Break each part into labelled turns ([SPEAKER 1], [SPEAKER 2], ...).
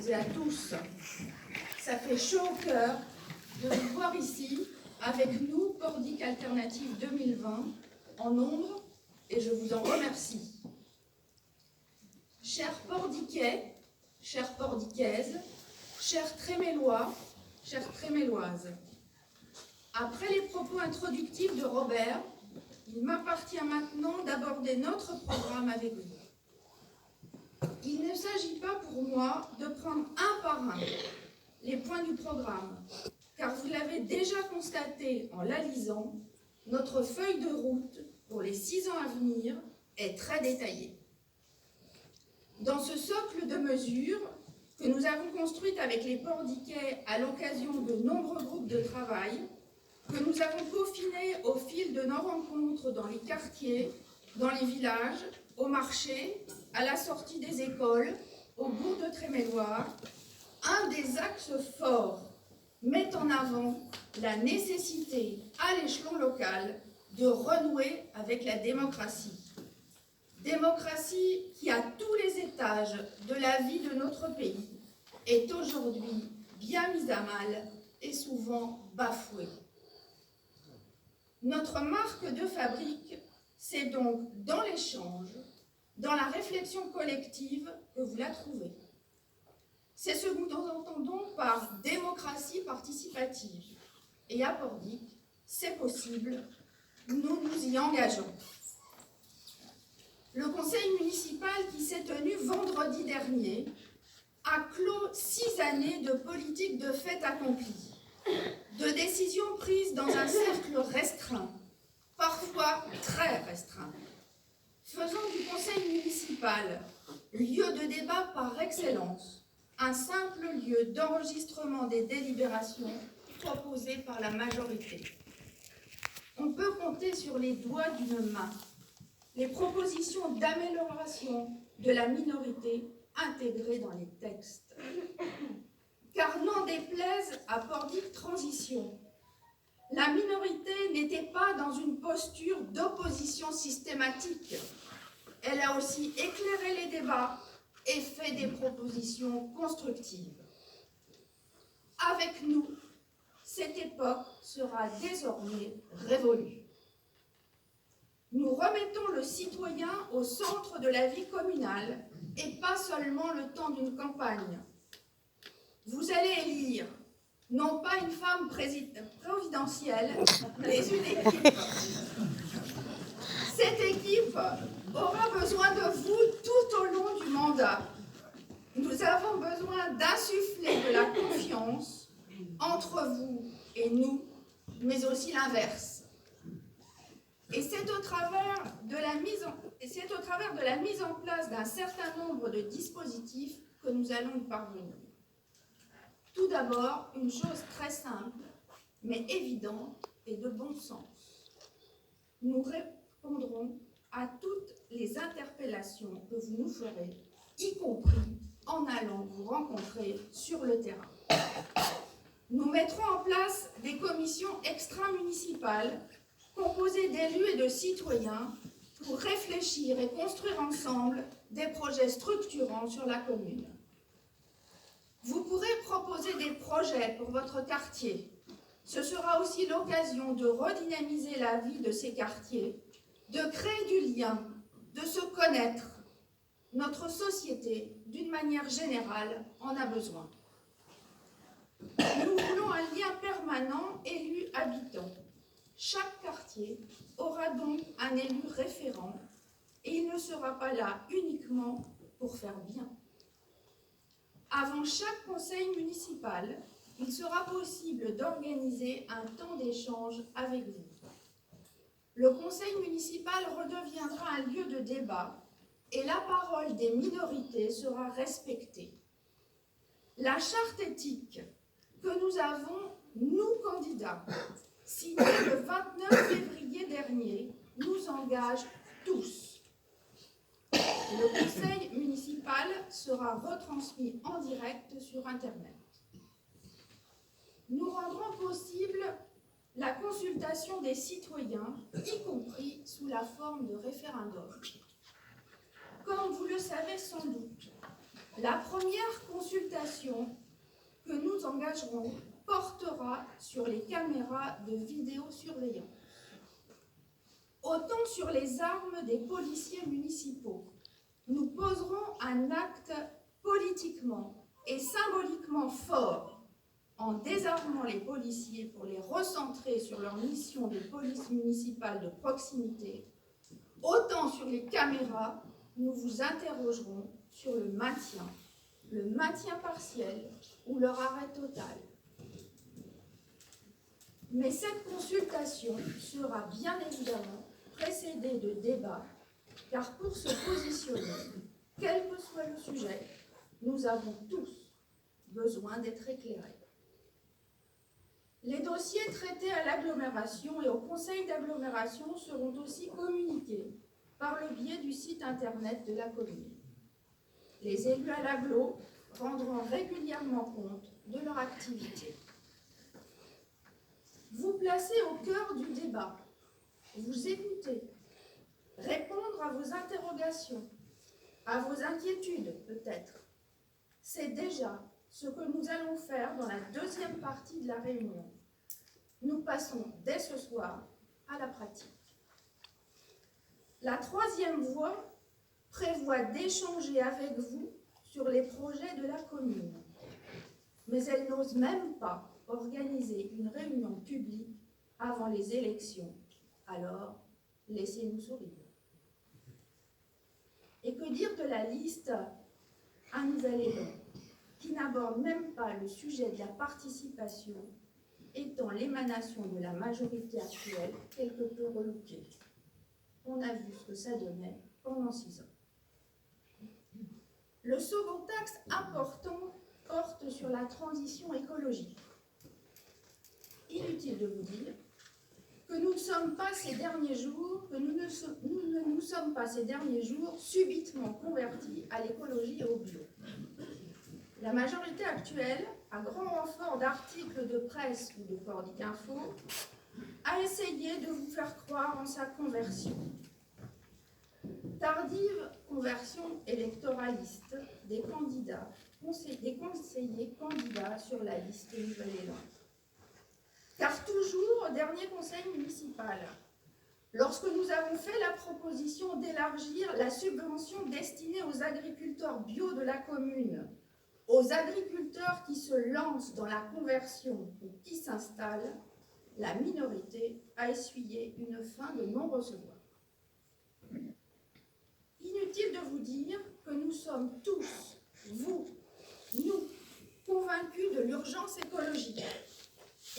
[SPEAKER 1] et à tous. Ça fait chaud au cœur de vous voir ici, avec nous, Pordic Alternative 2020, en nombre, et je vous en remercie. Chers Pordiquais, chères Pordiquaises, chers Trémélois, chères Tréméloises, après les propos introductifs de Robert, il m'appartient maintenant d'aborder notre programme avec vous. Il ne s'agit pas pour moi de prendre un par un les points du programme, car vous l'avez déjà constaté en la lisant, notre feuille de route pour les 6 ans à venir est très détaillée. Dans ce socle de mesures que nous avons construite avec les Pordiquais à l'occasion de nombreux groupes de travail, que nous avons peaufiné au fil de nos rencontres dans les quartiers, dans les villages, au marché, à la sortie des écoles, au bourg de Tréméloire, un des axes forts met en avant la nécessité à l'échelon local de renouer avec la démocratie. Démocratie qui, à tous les étages de la vie de notre pays, est aujourd'hui bien mise à mal et souvent bafouée. Notre marque de fabrique, c'est donc dans l'échange, dans la réflexion collective que vous la trouvez. C'est ce que nous entendons par démocratie participative. Et à Pordic, c'est possible, nous nous y engageons. Le conseil municipal qui s'est tenu vendredi dernier a clos 6 années de politique de fait accomplie, de décisions prises dans un cercle restreint, parfois très restreint, faisant du conseil municipal lieu de débat par excellence, un simple lieu d'enregistrement des délibérations proposées par la majorité. On peut compter sur les doigts d'une main les propositions d'amélioration de la minorité intégrées dans les textes. Car n'en déplaise à Pordic Transition, la minorité n'était pas dans une posture d'opposition systématique. Elle a aussi éclairé les débats et fait des propositions constructives. Avec nous, cette époque sera désormais révolue. Nous remettons le citoyen au centre de la vie communale et pas seulement le temps d'une campagne. Vous allez élire non pas une femme providentielle, mais une équipe. Cette équipe aura besoin de vous tout au long du mandat. Nous avons besoin d'insuffler de la confiance entre vous et nous, mais aussi l'inverse. Et c'est au travers de la mise en place d'un certain nombre de dispositifs que nous allons y parvenir. Tout d'abord, une chose très simple, mais évidente et de bon sens. Nous répondrons à toutes les interpellations que vous nous ferez, y compris en allant vous rencontrer sur le terrain. Nous mettrons en place des commissions extra-municipales composées d'élus et de citoyens pour réfléchir et construire ensemble des projets structurants sur la commune. Vous pourrez proposer des projets pour votre quartier. Ce sera aussi l'occasion de redynamiser la vie de ces quartiers, de créer du lien, de se connaître. Notre société, d'une manière générale, en a besoin. Nous voulons un lien permanent élu-habitant. Chaque quartier aura donc un élu référent et il ne sera pas là uniquement pour faire bien. Avant chaque conseil municipal, il sera possible d'organiser un temps d'échange avec vous. Le conseil municipal redeviendra un lieu de débat et la parole des minorités sera respectée. La charte éthique que nous avons, nous candidats, signée le 29 février dernier, nous engage tous. Le conseil municipal sera retransmis en direct sur Internet. Nous rendrons possible la consultation des citoyens, y compris sous la forme de référendum. Comme vous le savez sans doute, la première consultation que nous engagerons portera sur les caméras de vidéosurveillance. Autant sur les armes des policiers municipaux, nous poserons un acte politiquement et symboliquement fort en désarmant les policiers pour les recentrer sur leur mission de police municipale de proximité. Autant sur les caméras, nous vous interrogerons sur le maintien partiel ou leur arrêt total. Mais cette consultation sera bien évidemment précédée de débats, car pour se positionner, quel que soit le sujet, nous avons tous besoin d'être éclairés. Les dossiers traités à l'agglomération et au conseil d'agglomération seront aussi communiqués par le biais du site internet de la commune. Les élus à l'agglo rendront régulièrement compte de leur activité. Vous placez au cœur du débat, vous écoutez, répondre à vos interrogations, à vos inquiétudes peut-être. C'est déjà ce que nous allons faire dans la deuxième partie de la réunion. Nous passons dès ce soir à la pratique. La troisième voie prévoit d'échanger avec vous sur les projets de la commune. Mais elle n'ose même pas organiser une réunion publique avant les élections. Alors, laissez-nous sourire. Et que dire de la liste « Un nouvel élan » qui n'aborde même pas le sujet de la participation, étant l'émanation de la majorité actuelle quelque peu relookée. On a vu ce que ça donnait pendant 6 ans. Le second axe important porte sur la transition écologique. Inutile de vous dire que nous ne sommes pas ces derniers jours, subitement convertis à l'écologie et au bio. La majorité actuelle, à grand renfort d'articles de presse ou de Pordic Info, a essayé de vous faire croire en sa conversion. Tardive conversion électoraliste des conseillers candidats sur la liste Nouvel Élan. Car toujours au dernier conseil municipal, lorsque nous avons fait la proposition d'élargir la subvention destinée aux agriculteurs bio de la commune, aux agriculteurs qui se lancent dans la conversion ou qui s'installent, la minorité a essuyé une fin de non-recevoir. Inutile de vous dire que nous sommes tous, vous, nous, convaincus de l'urgence écologique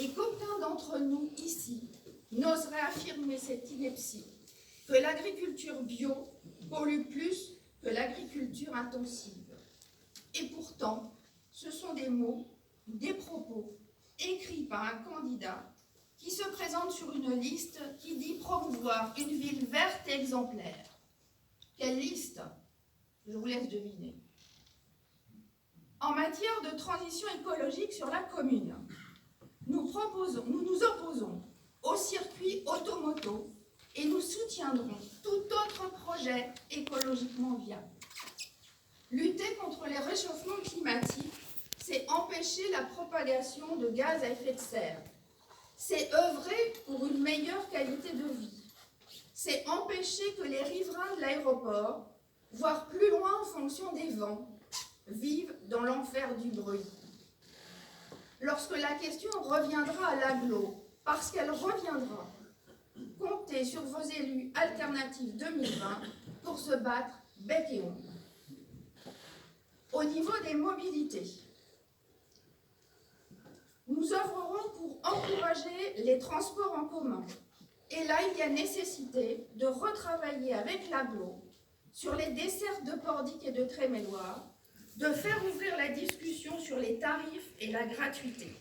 [SPEAKER 1] et qu'aucun d'entre nous ici n'oserait affirmer cette ineptie, que l'agriculture bio pollue plus que l'agriculture intensive. Et pourtant, ce sont des mots, des propos écrits par un candidat qui se présente sur une liste qui dit promouvoir une ville verte et exemplaire. Quelle liste? Je vous laisse deviner. En matière de transition écologique sur la commune, nous nous opposons au circuit automoto et nous soutiendrons tout autre projet écologiquement viable. Lutter contre les réchauffements climatiques, c'est empêcher la propagation de gaz à effet de serre. C'est œuvrer pour une meilleure qualité de vie. C'est empêcher que les riverains de l'aéroport, voire plus loin en fonction des vents, vivent dans l'enfer du bruit. Lorsque la question reviendra à l'agglo, parce qu'elle reviendra, comptez sur vos élus alternatifs 2020 pour se battre bec et ongle. Au niveau des mobilités, nous œuvrerons pour encourager les transports en commun. Et là, il y a nécessité de retravailler avec l'agglo sur les dessertes de Pordic et de Tréméloire, de faire ouvrir la discussion sur les tarifs et la gratuité.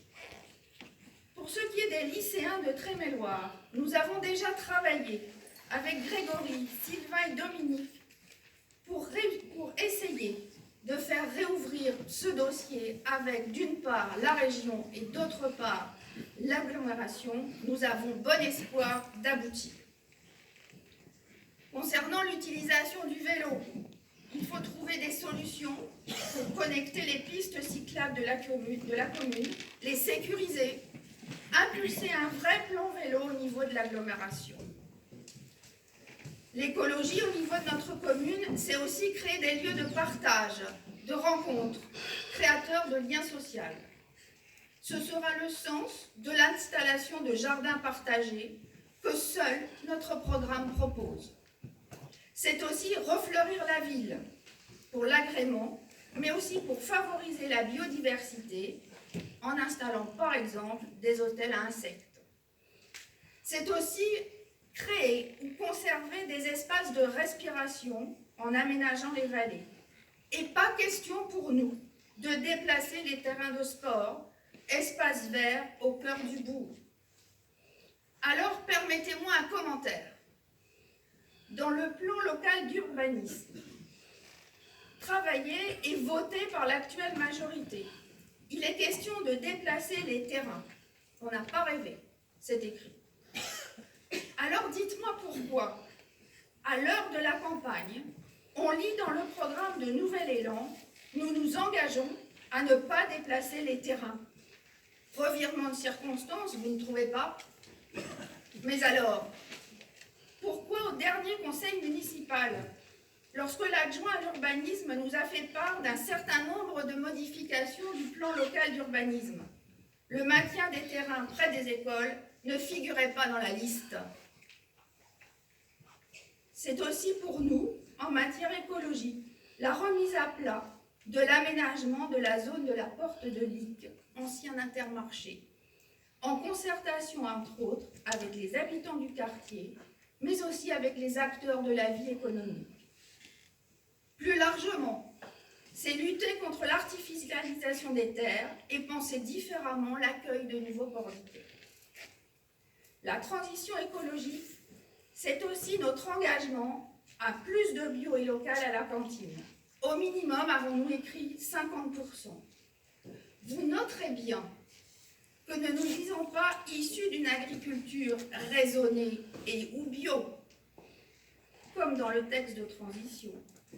[SPEAKER 1] Pour ce qui est des lycéens de Tréméloire, nous avons déjà travaillé avec Grégory, Sylvain et Dominique pour essayer de faire réouvrir ce dossier avec d'une part la région et d'autre part l'agglomération. Nous avons bon espoir d'aboutir. Concernant l'utilisation du vélo, il faut trouver des solutions pour connecter les pistes cyclables de la commune, les sécuriser, impulser un vrai plan vélo au niveau de l'agglomération. L'écologie au niveau de notre commune, c'est aussi créer des lieux de partage, de rencontres, créateurs de liens sociaux. Ce sera le sens de l'installation de jardins partagés que seul notre programme propose. C'est aussi refleurir la ville pour l'agrément, mais aussi pour favoriser la biodiversité en installant par exemple des hôtels à insectes. C'est aussi créer ou conserver des espaces de respiration en aménageant les vallées. Et pas question pour nous de déplacer les terrains de sport, espaces verts au cœur du bourg. Alors permettez-moi un commentaire. Dans le plan local d'urbanisme, travaillé et voté par l'actuelle majorité, il est question de déplacer les terrains. On n'a pas rêvé, c'est écrit. Alors dites-moi pourquoi, à l'heure de la campagne, on lit dans le programme de Nouvel Élan, nous nous engageons à ne pas déplacer les terrains. Revirement de circonstances, vous ne trouvez pas? Mais alors, pourquoi au dernier conseil municipal, lorsque l'adjoint à l'urbanisme nous a fait part d'un certain nombre de modifications du plan local d'urbanisme, le maintien des terrains près des écoles ne figurait pas dans la liste? C'est aussi pour nous, en matière écologique, la remise à plat de l'aménagement de la zone de la Porte de Lique, ancien Intermarché, en concertation entre autres avec les habitants du quartier, mais aussi avec les acteurs de la vie économique. Plus largement, c'est lutter contre l'artificialisation des terres et penser différemment l'accueil de nouveaux portiquets. La transition écologique, c'est aussi notre engagement à plus de bio et local à la cantine. Au minimum, avons-nous écrit 50%. Vous noterez bien que ne nous disons pas issus d'une agriculture raisonnée et ou bio, comme dans le texte de transition,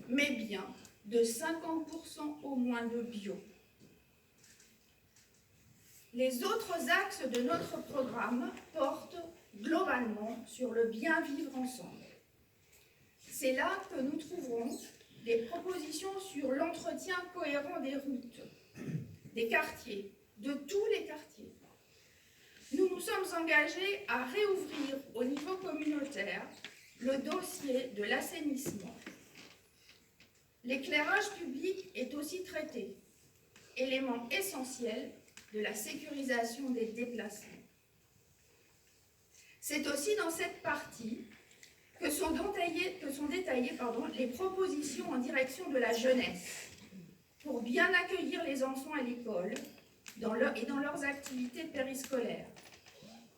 [SPEAKER 1] mais bien de 50% au moins de bio. Les autres axes de notre programme portent globalement sur le bien vivre ensemble. C'est là que nous trouverons des propositions sur l'entretien cohérent des routes, des quartiers, de tous les quartiers. Nous nous sommes engagés à réouvrir au niveau communautaire le dossier de l'assainissement. L'éclairage public est aussi traité, élément essentiel de la sécurisation des déplacements. C'est aussi dans cette partie que sont détaillées les propositions en direction de la jeunesse pour bien accueillir les enfants à l'école et dans leurs activités périscolaires,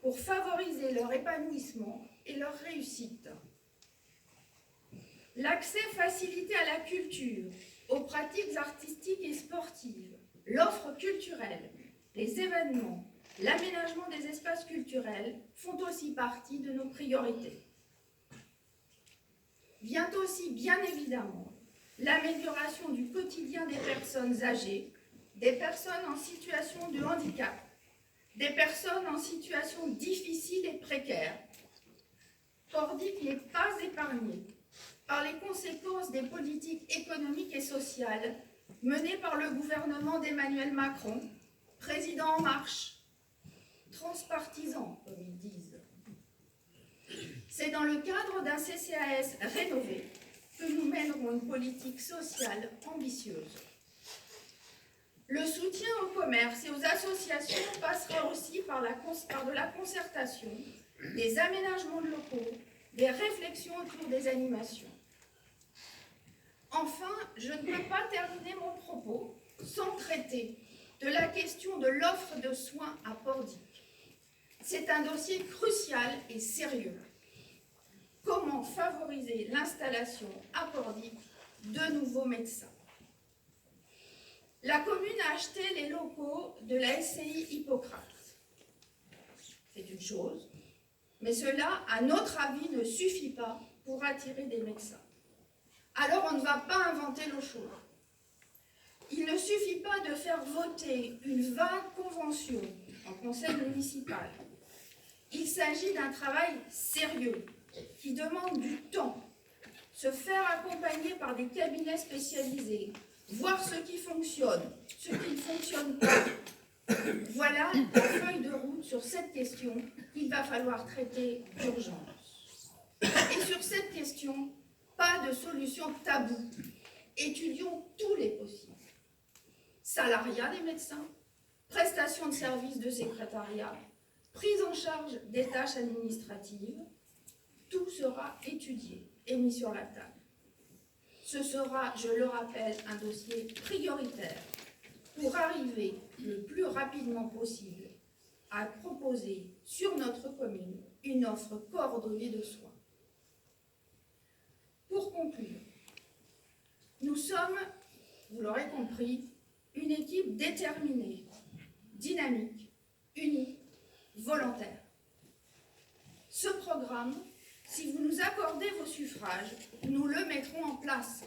[SPEAKER 1] pour favoriser leur épanouissement et leur réussite. L'accès facilité à la culture, aux pratiques artistiques et sportives, l'offre culturelle, les événements, l'aménagement des espaces culturels font aussi partie de nos priorités. Vient aussi, bien évidemment, l'amélioration du quotidien des personnes âgées, des personnes en situation de handicap, des personnes en situation difficile et précaire. Pordic n'est pas épargné par les conséquences des politiques économiques et sociales menées par le gouvernement d'Emmanuel Macron, président En Marche, transpartisan, comme ils disent. C'est dans le cadre d'un CCAS rénové que nous mènerons une politique sociale ambitieuse. Le soutien au commerce et aux associations passera aussi par de la concertation, des aménagements de locaux, des réflexions autour des animations. Enfin, je ne peux pas terminer mon propos sans traiter de la question de l'offre de soins à Pordic. C'est un dossier crucial et sérieux. Comment favoriser l'installation à Pordic de nouveaux médecins? La commune a acheté les locaux de la SCI Hippocrate. C'est une chose, mais cela, à notre avis, ne suffit pas pour attirer des médecins. Alors on ne va pas inventer l'eau chaude. Il ne suffit pas de faire voter une vague convention en conseil municipal. Il s'agit d'un travail sérieux qui demande du temps, se faire accompagner par des cabinets spécialisés, voir ce qui fonctionne, ce qui ne fonctionne pas. Voilà la feuille de route sur cette question qu'il va falloir traiter d'urgence. Et sur cette question, pas de solution taboue. Étudions tous les possibles. Salariat des médecins, prestation de services de secrétariat, prise en charge des tâches administratives, tout sera étudié et mis sur la table. Ce sera, je le rappelle, un dossier prioritaire pour arriver le plus rapidement possible à proposer sur notre commune une offre coordonnée de soins. Pour conclure, nous sommes, vous l'aurez compris, une équipe déterminée, dynamique, unie, volontaire. Ce programme, si vous nous accordez vos suffrages, nous le mettrons en place.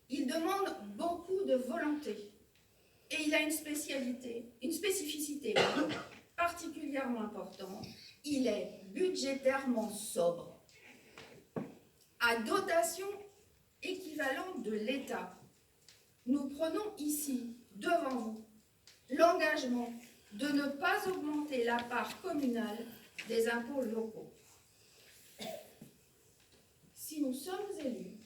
[SPEAKER 1] Il demande beaucoup de volonté et il a une spécificité particulièrement importante. Il est budgétairement sobre. À dotation équivalente de l'État, nous prenons ici, devant vous, l'engagement de ne pas augmenter la part communale des impôts locaux. Si nous sommes élus,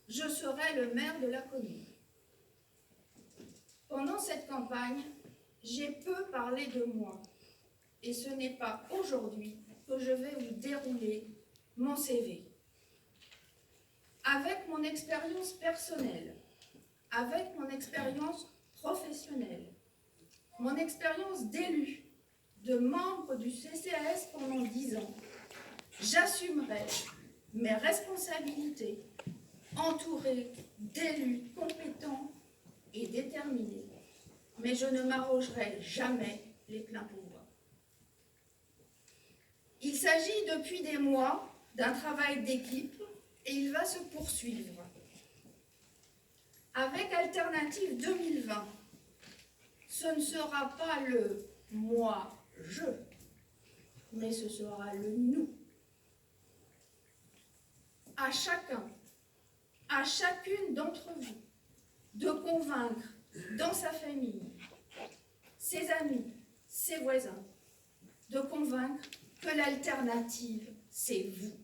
[SPEAKER 1] je serai le maire de la commune. Pendant cette campagne, j'ai peu parlé de moi, et ce n'est pas aujourd'hui que je vais vous dérouler mon CV. Avec mon expérience personnelle, avec mon expérience professionnelle, mon expérience d'élu, de membre du CCAS pendant 10 ans, j'assumerai mes responsabilités entourée d'élus compétents et déterminés. Mais je ne m'arrogerai jamais les pleins pouvoirs. Il s'agit depuis des mois d'un travail d'équipe et il va se poursuivre. Avec Alternative 2020, ce ne sera pas le « moi-je », mais ce sera le « nous ». À chacun, à chacune d'entre vous, de convaincre dans sa famille, ses amis, ses voisins, de convaincre que l'alternative, c'est vous.